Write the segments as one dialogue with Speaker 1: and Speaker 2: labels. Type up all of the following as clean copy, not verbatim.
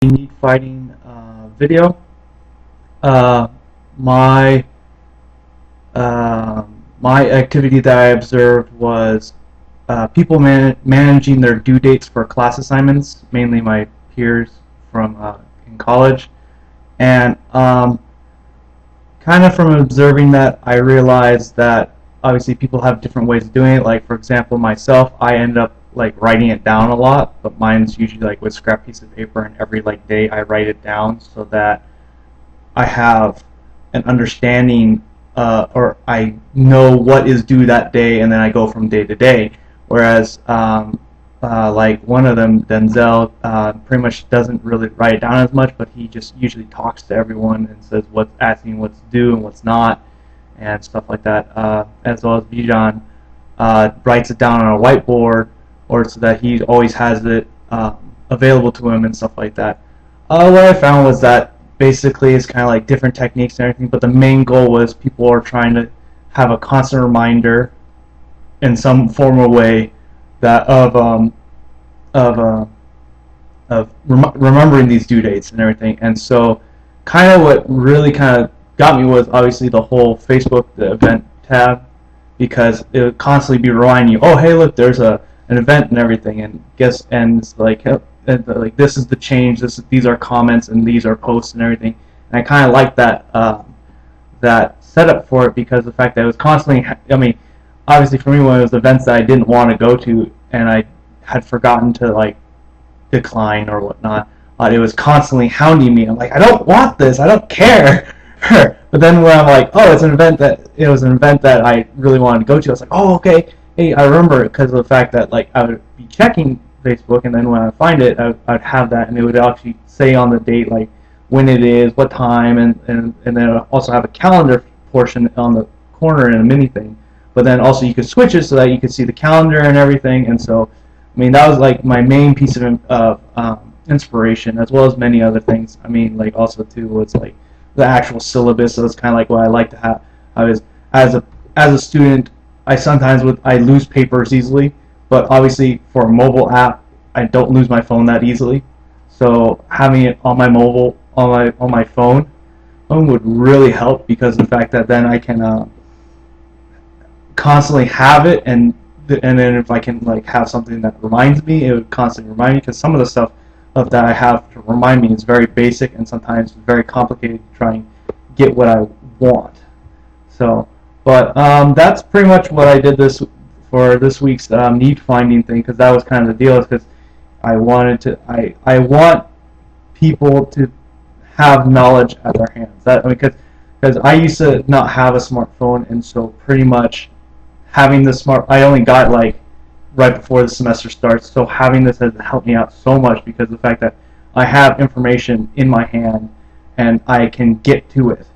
Speaker 1: Needfinding video. Uh, my my activity that I observed was people managing their due dates for class assignments, mainly my peers from in college, and kind of from observing that, I realized that obviously people have different ways of doing it. Like for example, myself, I end up like writing it down a lot, but mine's usually like with scrap piece of paper, and every like day I write it down so that I have an understanding or I know what is due that day, and then I go from day to day. Whereas like one of them, Denzel, pretty much doesn't really write it down as much, but he just usually talks to everyone and says what's asking what's due and what's not, and stuff like that. As well as Bijan writes it down on a whiteboard, or so that he always has it available to him and stuff like that. What I found was that basically it's kind of like different techniques and everything, but the main goal was people are trying to have a constant reminder in some formal way that remembering these due dates and everything. And so kind of what really kind of got me was obviously the whole Facebook, the event tab, because it would constantly be reminding you, oh hey look, there's an event and everything, and it's like this is the change, these are comments and these are posts and everything. And I kind of like that that setup for it, because the fact that it was constantly, I mean, obviously for me, when it was events that I didn't want to go to and I had forgotten to like decline or whatnot, it was constantly hounding me. I'm like, I don't want this, I don't care. But then when I'm like, oh, it was an event that I really wanted to go to, I was like, oh, okay, hey, I remember it, because of the fact that like I would be checking Facebook, and then when I find it, I'd have that, and it would actually say on the date like when it is, what time, and then it would also have a calendar portion on the corner and a mini thing. But then also you could switch it so that you could see the calendar and everything. And so, I mean, that was like my main piece of inspiration, as well as many other things. I mean, like also too was like the actual syllabus. So it's kind of like what I like to have. I was as a student, I lose papers easily, but obviously for a mobile app, I don't lose my phone that easily. So having it on my mobile, on my phone would really help, because of the fact that then I can constantly have it, and then if I can like have something that reminds me, it would constantly remind me, because some of the stuff that I have to remind me is very basic and sometimes very complicated to try and get what I want. So, but that's pretty much what I did for this week's need finding thing, because that was kind of the deal. Is because I want people to have knowledge at their hands. Because I used to not have a smartphone, and so pretty much having the I only got like right before the semester starts, so having this has helped me out so much, because of the fact that I have information in my hand and I can get to it.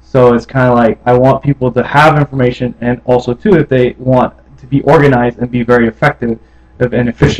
Speaker 1: So it's kind of like I want people to have information, and also too, if they want to be organized and be very effective and efficient.